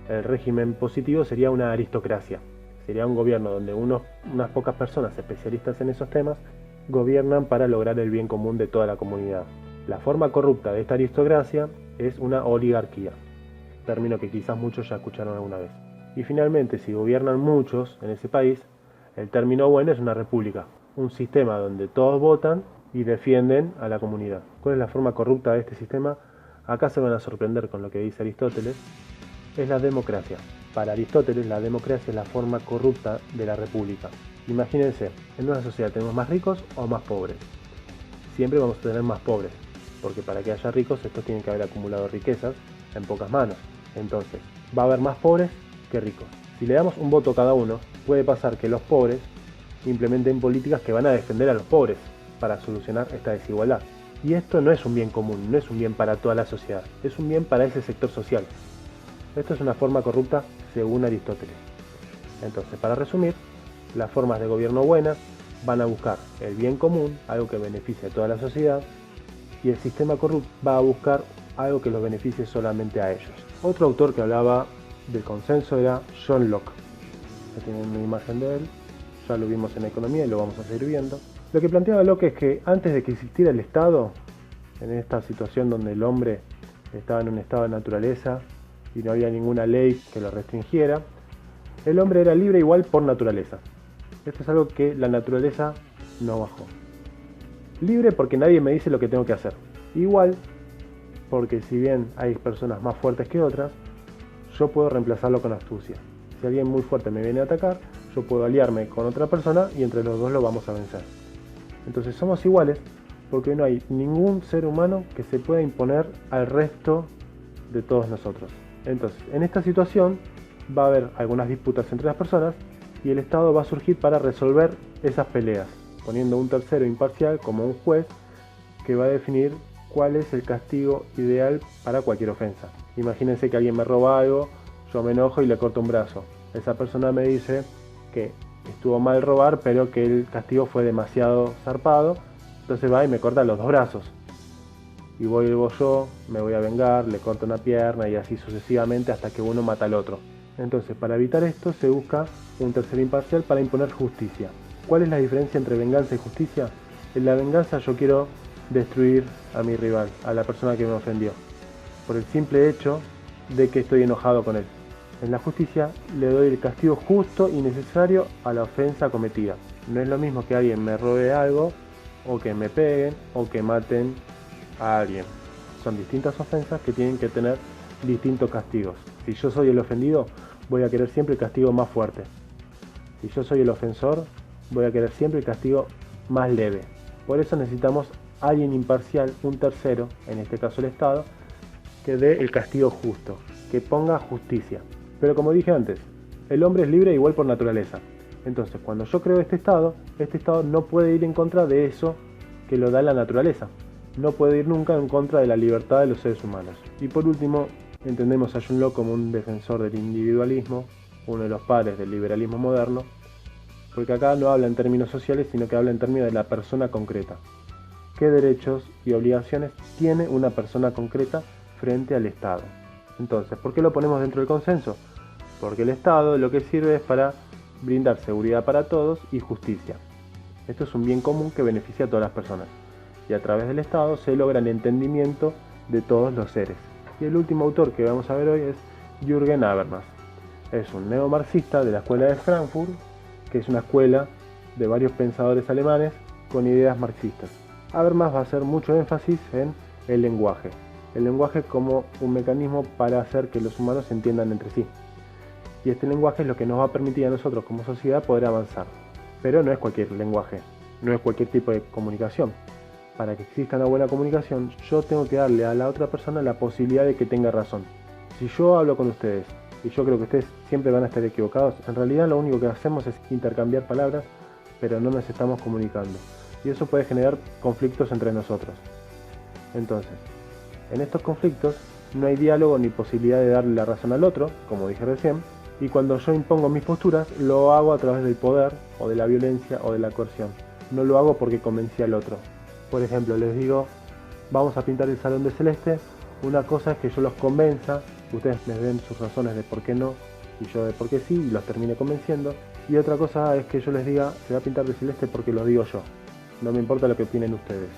el régimen positivo sería una aristocracia. Sería un gobierno donde unas pocas personas especialistas en esos temas gobiernan para lograr el bien común de toda la comunidad. La forma corrupta de esta aristocracia es una oligarquía, término que quizás muchos ya escucharon alguna vez. Y finalmente, si gobiernan muchos en ese país, el término bueno es una república, un sistema donde todos votan y defienden a la comunidad. ¿Cuál es la forma corrupta de este sistema? Acá se van a sorprender con lo que dice Aristóteles. Es la democracia. Para Aristóteles, la democracia es la forma corrupta de la república. Imagínense, en una sociedad tenemos más ricos o más pobres. Siempre vamos a tener más pobres, porque para que haya ricos, estos tienen que haber acumulado riquezas en pocas manos. Entonces, va a haber más pobres que ricos. Si le damos un voto a cada uno, puede pasar que los pobres implementen políticas que van a defender a los pobres para solucionar esta desigualdad. Y esto no es un bien común, no es un bien para toda la sociedad, es un bien para ese sector social. Esto es una forma corrupta según Aristóteles. Entonces, para resumir, las formas de gobierno buenas van a buscar el bien común, algo que beneficie a toda la sociedad, y el sistema corrupto va a buscar algo que los beneficie solamente a ellos. Otro autor que hablaba del consenso era John Locke. Ya tienen una imagen de él, ya lo vimos en economía y lo vamos a seguir viendo. Lo que planteaba Locke es que antes de que existiera el Estado, en esta situación donde el hombre estaba en un estado de naturaleza y no había ninguna ley que lo restringiera, el hombre era libre igual por naturaleza. Esto es algo que la naturaleza no bajó. Libre porque nadie me dice lo que tengo que hacer. Igual porque si bien hay personas más fuertes que otras, yo puedo reemplazarlo con astucia. Si alguien muy fuerte me viene a atacar, yo puedo aliarme con otra persona y entre los dos lo vamos a vencer. Entonces somos iguales porque no hay ningún ser humano que se pueda imponer al resto de todos nosotros. Entonces, en esta situación va a haber algunas disputas entre las personas y el Estado va a surgir para resolver esas peleas, poniendo un tercero imparcial como un juez que va a definir cuál es el castigo ideal para cualquier ofensa. Imagínense que alguien me roba algo, yo me enojo y le corto un brazo. Esa persona me dice que estuvo mal robar, pero que el castigo fue demasiado zarpado, entonces va y me corta los dos brazos. Y vuelvo yo, me voy a vengar, le corto una pierna y así sucesivamente hasta que uno mata al otro. Entonces, para evitar esto se busca un tercero imparcial para imponer justicia. ¿Cuál es la diferencia entre venganza y justicia? En la venganza yo quiero destruir a mi rival, a la persona que me ofendió, por el simple hecho de que estoy enojado con él. En la justicia le doy el castigo justo y necesario a la ofensa cometida. No es lo mismo que alguien me robe algo, o que me peguen, o que maten a alguien. Son distintas ofensas que tienen que tener distintos castigos. Si yo soy el ofendido, voy a querer siempre el castigo más fuerte. Si yo soy el ofensor, voy a querer siempre el castigo más leve. Por eso necesitamos alguien imparcial, un tercero, en este caso el Estado, que dé el castigo justo, que ponga justicia. Pero como dije antes, el hombre es libre igual por naturaleza. Entonces, cuando yo creo este Estado no puede ir en contra de eso que lo da la naturaleza. No puede ir nunca en contra de la libertad de los seres humanos. Y por último, entendemos a John Locke como un defensor del individualismo, uno de los padres del liberalismo moderno, porque acá no habla en términos sociales, sino que habla en términos de la persona concreta. ¿Qué derechos y obligaciones tiene una persona concreta frente al Estado? Entonces, ¿por qué lo ponemos dentro del consenso? Porque el Estado lo que sirve es para brindar seguridad para todos y justicia. Esto es un bien común que beneficia a todas las personas. Y a través del Estado se logra el entendimiento de todos los seres. Y el último autor que vamos a ver hoy es Jürgen Habermas. Es un neomarxista de la escuela de Frankfurt, que es una escuela de varios pensadores alemanes con ideas marxistas. Habermas va a hacer mucho énfasis en el lenguaje. El lenguaje como un mecanismo para hacer que los humanos se entiendan entre sí. Y este lenguaje es lo que nos va a permitir a nosotros como sociedad poder avanzar. Pero no es cualquier lenguaje, no es cualquier tipo de comunicación. Para que exista una buena comunicación, yo tengo que darle a la otra persona la posibilidad de que tenga razón. Si yo hablo con ustedes y yo creo que ustedes siempre van a estar equivocados, en realidad lo único que hacemos es intercambiar palabras, pero no nos estamos comunicando. Y eso puede generar conflictos entre nosotros. Entonces, en estos conflictos no hay diálogo ni posibilidad de darle la razón al otro, como dije recién, y cuando yo impongo mis posturas, lo hago a través del poder, o de la violencia, o de la coerción. No lo hago porque convencí al otro. Por ejemplo, les digo, vamos a pintar el salón de celeste. Una cosa es que yo los convenza, ustedes me den sus razones de por qué no, y yo de por qué sí, y los termine convenciendo. Y otra cosa es que yo les diga, se va a pintar de celeste porque lo digo yo. No me importa lo que opinen ustedes.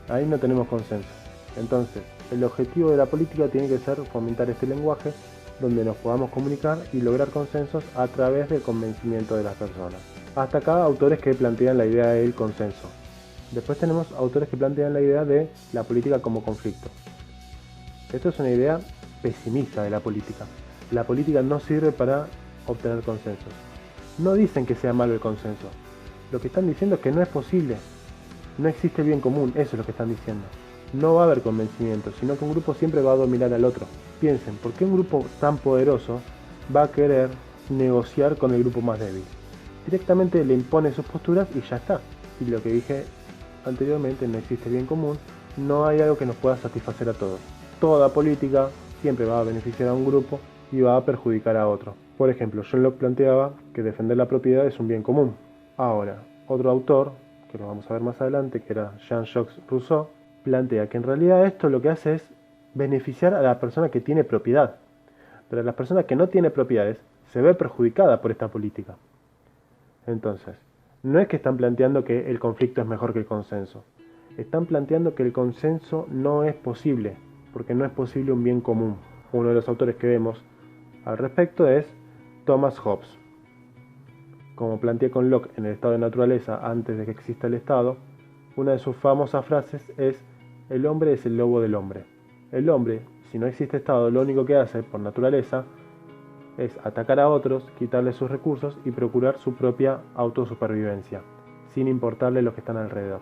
Ahí no tenemos consenso. Entonces, el objetivo de la política tiene que ser fomentar este lenguaje donde nos podamos comunicar y lograr consensos a través del convencimiento de las personas. Hasta acá autores que plantean la idea del consenso. Después tenemos autores que plantean la idea de la política como conflicto. Esto es una idea pesimista de la política. La política no sirve para obtener consensos. No dicen que sea malo el consenso. Lo que están diciendo es que no es posible. No existe el bien común, eso es lo que están diciendo. No va a haber convencimiento, sino que un grupo siempre va a dominar al otro. Piensen, ¿por qué un grupo tan poderoso va a querer negociar con el grupo más débil? Directamente le impone sus posturas y ya está. Y lo que dije anteriormente, no existe bien común, no hay algo que nos pueda satisfacer a todos. Toda política siempre va a beneficiar a un grupo y va a perjudicar a otro. Por ejemplo, John Locke planteaba que defender la propiedad es un bien común. Ahora, otro autor, que lo vamos a ver más adelante, que era Jean-Jacques Rousseau, plantea que en realidad esto lo que hace es beneficiar a la persona que tiene propiedad. Pero la persona que no tiene propiedades se ve perjudicada por esta política. Entonces, no es que están planteando que el conflicto es mejor que el consenso. Están planteando que el consenso no es posible, porque no es posible un bien común. Uno de los autores que vemos al respecto es Thomas Hobbes. Como plantea con Locke en el estado de naturaleza antes de que exista el Estado, una de sus famosas frases es: el hombre es el lobo del hombre. El hombre, si no existe Estado, lo único que hace, por naturaleza, es atacar a otros, quitarle sus recursos y procurar su propia autosupervivencia, sin importarle los que están alrededor.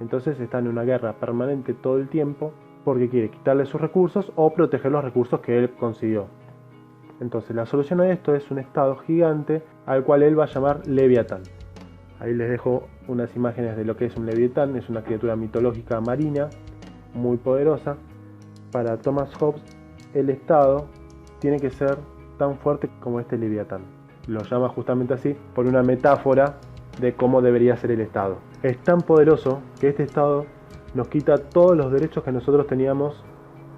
Entonces está en una guerra permanente todo el tiempo porque quiere quitarle sus recursos o proteger los recursos que él consiguió. Entonces la solución a esto es un Estado gigante al cual él va a llamar Leviatán. Ahí les dejo unas imágenes de lo que es un Leviatán. Es una criatura mitológica marina muy poderosa. Para Thomas Hobbes, el Estado tiene que ser tan fuerte como este Leviatán. Lo llama justamente así por una metáfora de cómo debería ser el Estado. Es tan poderoso que este Estado nos quita todos los derechos que nosotros teníamos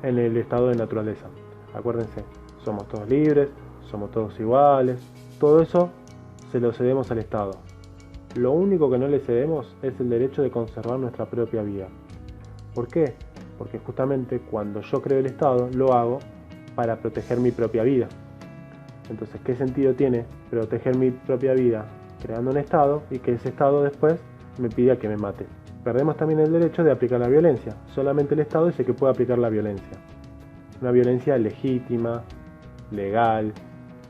en el estado de naturaleza. Acuérdense, somos todos libres, somos todos iguales. Todo eso se lo cedemos al Estado. Lo único que no le cedemos es el derecho de conservar nuestra propia vida. ¿Por qué? Porque justamente cuando yo creo el Estado, lo hago para proteger mi propia vida. Entonces, ¿qué sentido tiene proteger mi propia vida creando un Estado y que ese Estado después me pida que me mate? Perdemos también el derecho de aplicar la violencia. Solamente el Estado es el que puede aplicar la violencia. Una violencia legítima, legal.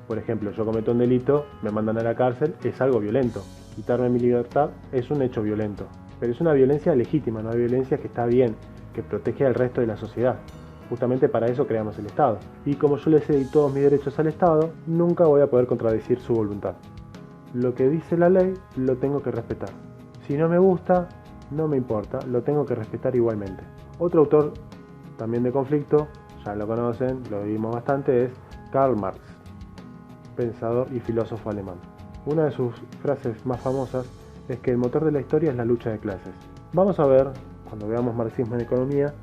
Por ejemplo, yo cometo un delito, me mandan a la cárcel, es algo violento. Quitarme mi libertad es un hecho violento. Pero es una violencia legítima, una violencia que está bien, que protege al resto de la sociedad. Justamente para eso creamos el Estado. Y como yo le cedí todos mis derechos al Estado, nunca voy a poder contradecir su voluntad. Lo que dice la ley, lo tengo que respetar. Si no me gusta, no me importa, lo tengo que respetar igualmente. Otro autor, también de conflicto, ya lo conocen, lo vimos bastante, es Karl Marx, pensador y filósofo alemán. Una de sus frases más famosas es que el motor de la historia es la lucha de clases. Vamos a ver, cuando veamos marxismo en economía,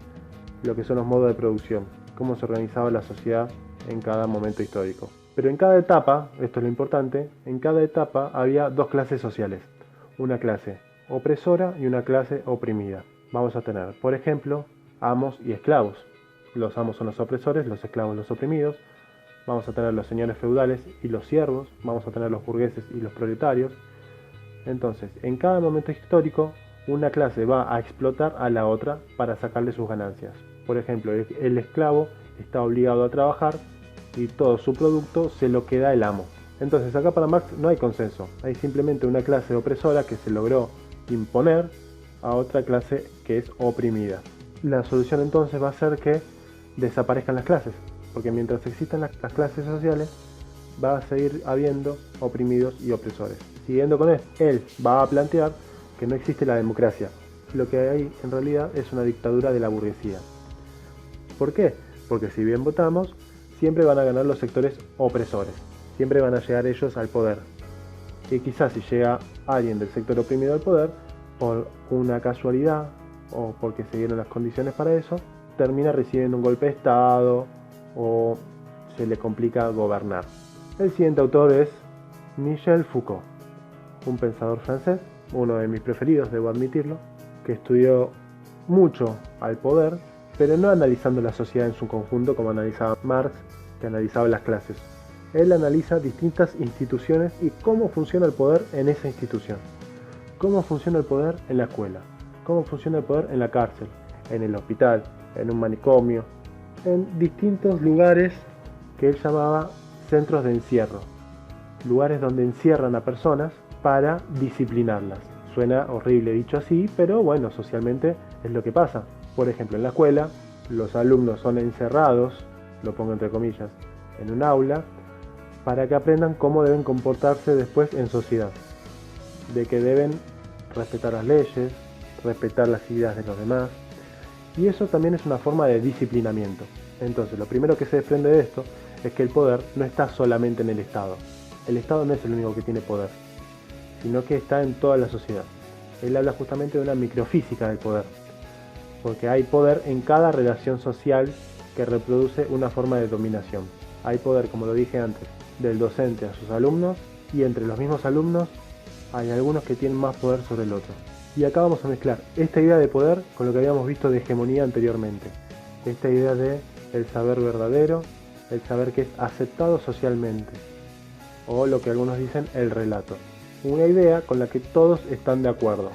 lo que son los modos de producción, cómo se organizaba la sociedad en cada momento histórico. Pero en cada etapa, esto es lo importante, en cada etapa había dos clases sociales, una clase opresora y una clase oprimida. Vamos a tener, por ejemplo, amos y esclavos. Los amos son los opresores, los esclavos los oprimidos. Vamos a tener los señores feudales y los siervos. Vamos a tener los burgueses y los proletarios. Entonces, en cada momento histórico, una clase va a explotar a la otra para sacarle sus ganancias. Por ejemplo, el esclavo está obligado a trabajar y todo su producto se lo queda el amo. Entonces, acá para Marx no hay consenso. Hay simplemente una clase opresora que se logró imponer a otra clase que es oprimida. La solución entonces va a ser que desaparezcan las clases, porque mientras existan las clases sociales va a seguir habiendo oprimidos y opresores. Siguiendo con esto, él va a plantear que no existe la democracia. Lo que hay en realidad es una dictadura de la burguesía. ¿Por qué? Porque si bien votamos, siempre van a ganar los sectores opresores, siempre van a llegar ellos al poder. Y quizás si llega alguien del sector oprimido al poder, por una casualidad o porque se dieron las condiciones para eso, termina recibiendo un golpe de Estado o se le complica gobernar. El siguiente autor es Michel Foucault, un pensador francés, uno de mis preferidos, debo admitirlo, que estudió mucho al poder, pero no analizando la sociedad en su conjunto como analizaba Marx, que analizaba las clases. Él analiza distintas instituciones y cómo funciona el poder en esa institución. Cómo funciona el poder en la escuela, cómo funciona el poder en la cárcel, en el hospital, en un manicomio, en distintos lugares que él llamaba centros de encierro. Lugares donde encierran a personas para disciplinarlas. Suena horrible dicho así, pero bueno, socialmente es lo que pasa. Por ejemplo, en la escuela, los alumnos son encerrados, lo pongo entre comillas, en un aula, para que aprendan cómo deben comportarse después en sociedad. De que deben respetar las leyes, respetar las ideas de los demás. Y eso también es una forma de disciplinamiento. Entonces, lo primero que se desprende de esto es que el poder no está solamente en el Estado. El Estado no es el único que tiene poder, sino que está en toda la sociedad. Él habla justamente de una microfísica del poder, porque hay poder en cada relación social que reproduce una forma de dominación. Hay poder, como lo dije antes, del docente a sus alumnos, y entre los mismos alumnos hay algunos que tienen más poder sobre el otro. Y acá vamos a mezclar esta idea de poder con lo que habíamos visto de hegemonía anteriormente. Esta idea de el saber verdadero, el saber que es aceptado socialmente, o lo que algunos dicen el relato. Una idea con la que todos están de acuerdo.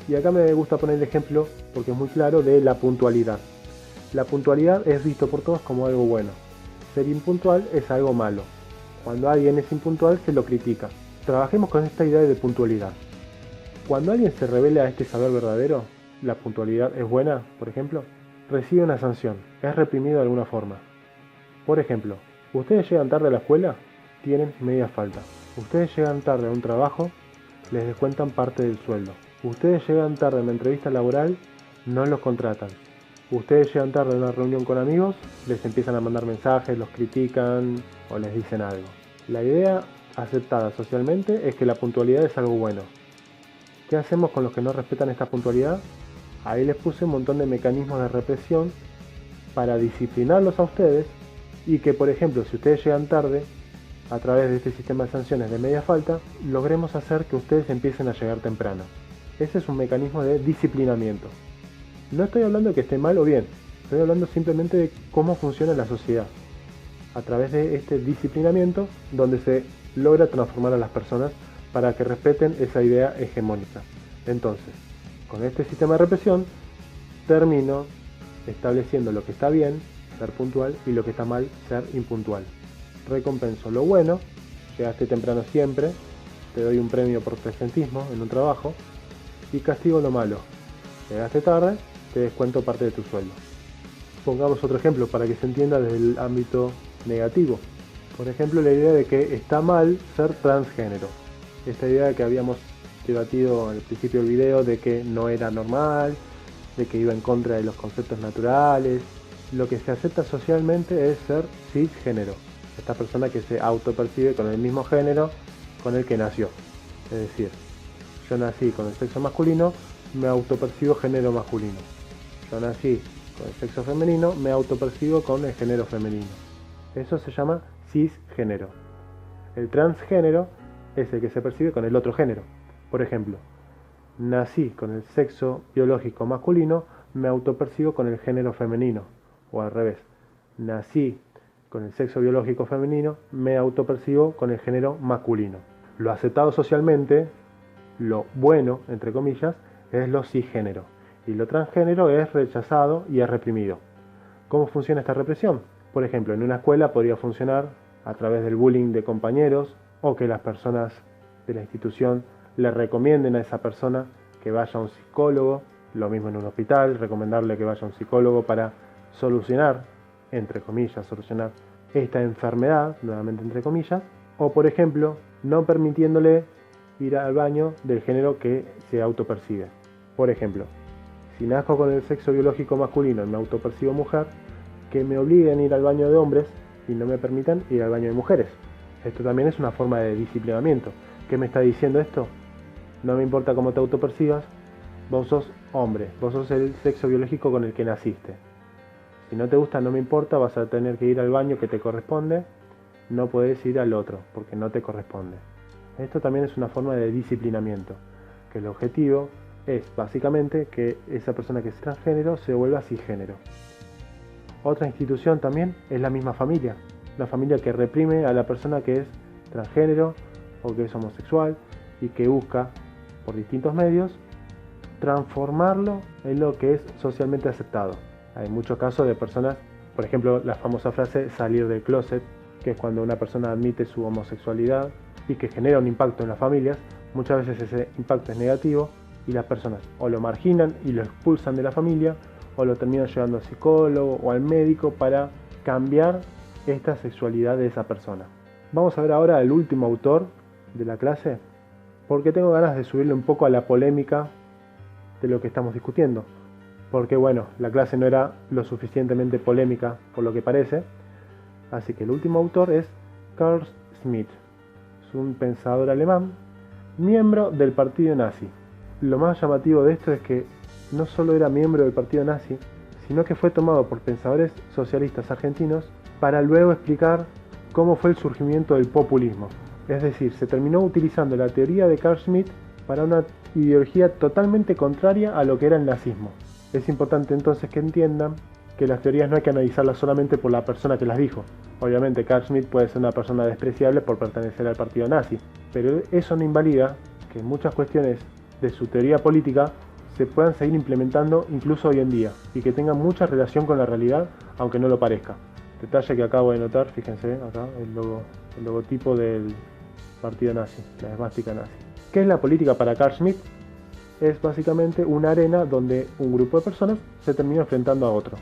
Y acá me gusta poner el ejemplo, porque es muy claro, de la puntualidad. La puntualidad es visto por todos como algo bueno. Ser impuntual es algo malo. Cuando alguien es impuntual se lo critica. Trabajemos con esta idea de puntualidad. Cuando alguien se revela a este saber verdadero, la puntualidad es buena, por ejemplo, recibe una sanción, es reprimido de alguna forma. Por ejemplo, ustedes llegan tarde a la escuela, tienen media falta. Ustedes llegan tarde a un trabajo, les descuentan parte del sueldo. Ustedes llegan tarde a una entrevista laboral, no los contratan. Ustedes llegan tarde a una reunión con amigos, les empiezan a mandar mensajes, los critican o les dicen algo. La idea aceptada socialmente es que la puntualidad es algo bueno. ¿Qué hacemos con los que no respetan esta puntualidad? Ahí les puse un montón de mecanismos de represión para disciplinarlos a ustedes y que, por ejemplo, si ustedes llegan tarde, a través de este sistema de sanciones de media falta, logremos hacer que ustedes empiecen a llegar temprano. Ese es un mecanismo de disciplinamiento. No estoy hablando de que esté mal o bien, estoy hablando simplemente de cómo funciona la sociedad. a través de este disciplinamiento donde se logra transformar a las personas para que respeten esa idea hegemónica. Entonces, con este sistema de represión termino estableciendo lo que está bien, ser puntual, y lo que está mal, ser impuntual. Recompenso lo bueno, llegaste temprano siempre, te doy un premio por presentismo en un trabajo, y castigo lo malo, llegaste tarde, te descuento parte de tu sueldo. Pongamos otro ejemplo para que se entienda desde el ámbito negativo. Por ejemplo, la idea de que está mal ser transgénero. Esta idea que habíamos debatido al principio del video de que no era normal, de que iba en contra de los conceptos naturales. Lo que se acepta socialmente es ser cisgénero. Esta persona que se autopercibe con el mismo género con el que nació. Es decir, yo nací con el sexo masculino, me autopercibo género masculino. Yo nací con el sexo femenino, me autopercibo con el género femenino. Eso se llama cisgénero. El transgénero es el que se percibe con el otro género. Por ejemplo, nací con el sexo biológico masculino, me autopercibo con el género femenino. O al revés, nací con el sexo biológico femenino, me autopercibo con el género masculino. Lo aceptado socialmente, lo bueno, entre comillas, es lo cisgénero. Y lo transgénero es rechazado y es reprimido. ¿Cómo funciona esta represión? Por ejemplo, en una escuela podría funcionar a través del bullying de compañeros, o que las personas de la institución le recomienden a esa persona que vaya a un psicólogo. Lo mismo en un hospital, recomendarle que vaya a un psicólogo para solucionar, entre comillas, solucionar esta enfermedad, nuevamente entre comillas. O por ejemplo, no permitiéndole ir al baño del género que se autopercibe. Por ejemplo, si nazco con el sexo biológico masculino y me autopercibo mujer, que me obliguen a ir al baño de hombres y no me permitan ir al baño de mujeres. Esto también es una forma de disciplinamiento. ¿Qué me está diciendo esto? No me importa cómo te autopercibas, vos sos hombre, vos sos el sexo biológico con el que naciste. Si no te gusta, no me importa, vas a tener que ir al baño que te corresponde, no podés ir al otro, porque no te corresponde. Esto también es una forma de disciplinamiento, que el objetivo es básicamente que esa persona que es transgénero se vuelva cisgénero. Otra institución también es la misma familia. La familia que reprime a la persona que es transgénero o que es homosexual y que busca por distintos medios transformarlo en lo que es socialmente aceptado. Hay muchos casos de personas, por ejemplo, la famosa frase salir del closet, que es cuando una persona admite su homosexualidad y que genera un impacto en las familias. Muchas veces ese impacto es negativo y las personas o lo marginan y lo expulsan de la familia o lo terminan llevando al psicólogo o al médico para cambiar esta sexualidad de esa persona. Vamos a ver ahora el último autor de la clase, porque tengo ganas de subirle un poco a la polémica de lo que estamos discutiendo. Porque bueno, la clase no era lo suficientemente polémica por lo que parece. Así que el último autor es Carl Schmitt. Es un pensador alemán, miembro del partido nazi. Lo más llamativo de esto es que no solo era miembro del partido nazi, sino que fue tomado por pensadores socialistas argentinos para luego explicar cómo fue el surgimiento del populismo. Es decir, se terminó utilizando la teoría de Carl Schmitt para una ideología totalmente contraria a lo que era el nazismo. Es importante entonces que entiendan que las teorías no hay que analizarlas solamente por la persona que las dijo. Obviamente Carl Schmitt puede ser una persona despreciable por pertenecer al partido nazi, pero eso no invalida que muchas cuestiones de su teoría política se puedan seguir implementando incluso hoy en día y que tengan mucha relación con la realidad, aunque no lo parezca. Detalle que acabo de notar, fíjense acá, el logotipo del partido nazi, la esvástica nazi. ¿Qué es la política para Carl Schmitt? Es básicamente una arena donde un grupo de personas se termina enfrentando a otro.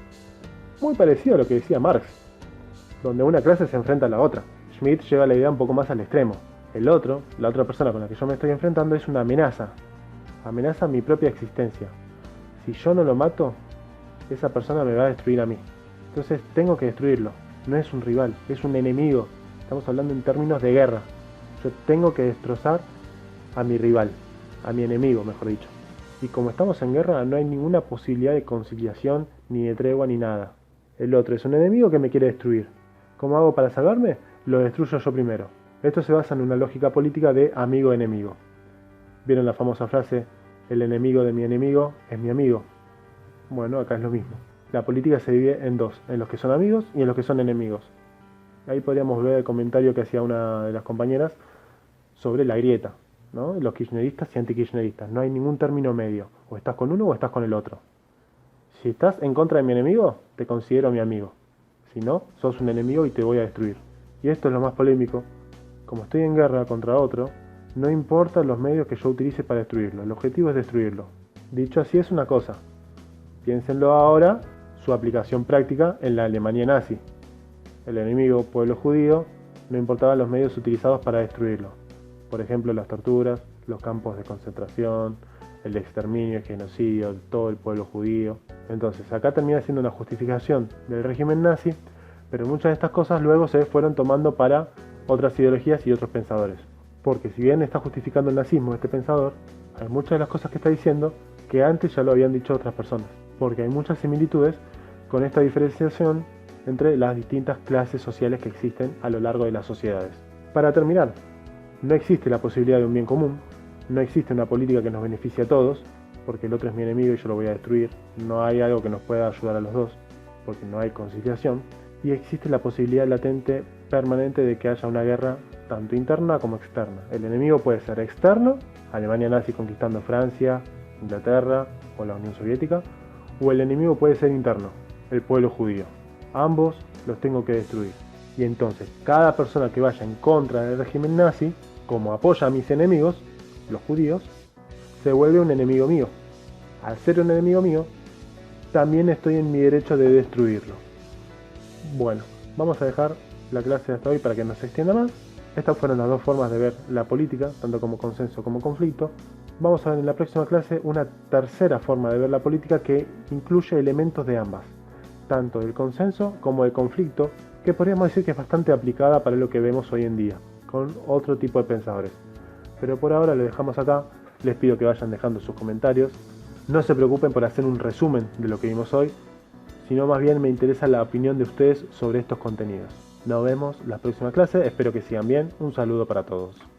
Muy parecido a lo que decía Marx, donde una clase se enfrenta a la otra. Schmitt lleva la idea un poco más al extremo. La otra persona con la que yo me estoy enfrentando es una amenaza. Amenaza mi propia existencia. Si yo no lo mato, esa persona me va a destruir a mí. Entonces tengo que destruirlo. No es un rival, es un enemigo. Estamos hablando en términos de guerra. Yo tengo que destrozar a mi rival, a mi enemigo, mejor dicho. Y como estamos en guerra, no hay ninguna posibilidad de conciliación, ni de tregua, ni nada. El otro es un enemigo que me quiere destruir. ¿Cómo hago para salvarme? Lo destruyo yo primero. Esto se basa en una lógica política de amigo-enemigo. ¿Vieron la famosa frase, el enemigo de mi enemigo es mi amigo? Bueno, acá es lo mismo. La política se divide en dos, en los que son amigos y en los que son enemigos. Ahí podríamos ver el comentario que hacía una de las compañeras sobre la grieta, ¿no? Los kirchneristas y antikirchneristas. No hay ningún término medio. O estás con uno o estás con el otro. Si estás en contra de mi enemigo, te considero mi amigo. Si no, sos un enemigo y te voy a destruir. Y esto es lo más polémico. Como estoy en guerra contra otro, no importan los medios que yo utilice para destruirlo. El objetivo es destruirlo. Dicho así es una cosa. Piénsenlo ahora, su aplicación práctica en la Alemania nazi. El enemigo, pueblo judío, no importaban los medios utilizados para destruirlo. Por ejemplo, las torturas, los campos de concentración, el exterminio, el genocidio, todo el pueblo judío. Entonces, acá termina siendo una justificación del régimen nazi, pero muchas de estas cosas luego se fueron tomando para otras ideologías y otros pensadores. Porque si bien está justificando el nazismo este pensador, hay muchas de las cosas que está diciendo que antes ya lo habían dicho otras personas. Porque hay muchas similitudes con esta diferenciación entre las distintas clases sociales que existen a lo largo de las sociedades. Para terminar, no existe la posibilidad de un bien común, no existe una política que nos beneficie a todos, porque el otro es mi enemigo y yo lo voy a destruir, no hay algo que nos pueda ayudar a los dos, porque no hay conciliación, y existe la posibilidad latente permanente de que haya una guerra tanto interna como externa. El enemigo puede ser externo, Alemania nazi conquistando Francia, Inglaterra o la Unión Soviética, o el enemigo puede ser interno, el pueblo judío. Ambos los tengo que destruir. Y entonces, cada persona que vaya en contra del régimen nazi, como apoya a mis enemigos, los judíos, se vuelve un enemigo mío. Al ser un enemigo mío, también estoy en mi derecho de destruirlo. Bueno, vamos a dejar la clase hasta hoy para que no se extienda más. Estas fueron las dos formas de ver la política, tanto como consenso como conflicto. Vamos a ver en la próxima clase una tercera forma de ver la política que incluye elementos de ambas, tanto del consenso como del conflicto, que podríamos decir que es bastante aplicada para lo que vemos hoy en día, con otro tipo de pensadores. Pero por ahora lo dejamos acá, les pido que vayan dejando sus comentarios. No se preocupen por hacer un resumen de lo que vimos hoy, sino más bien me interesa la opinión de ustedes sobre estos contenidos. Nos vemos la próxima clase, espero que sigan bien, un saludo para todos.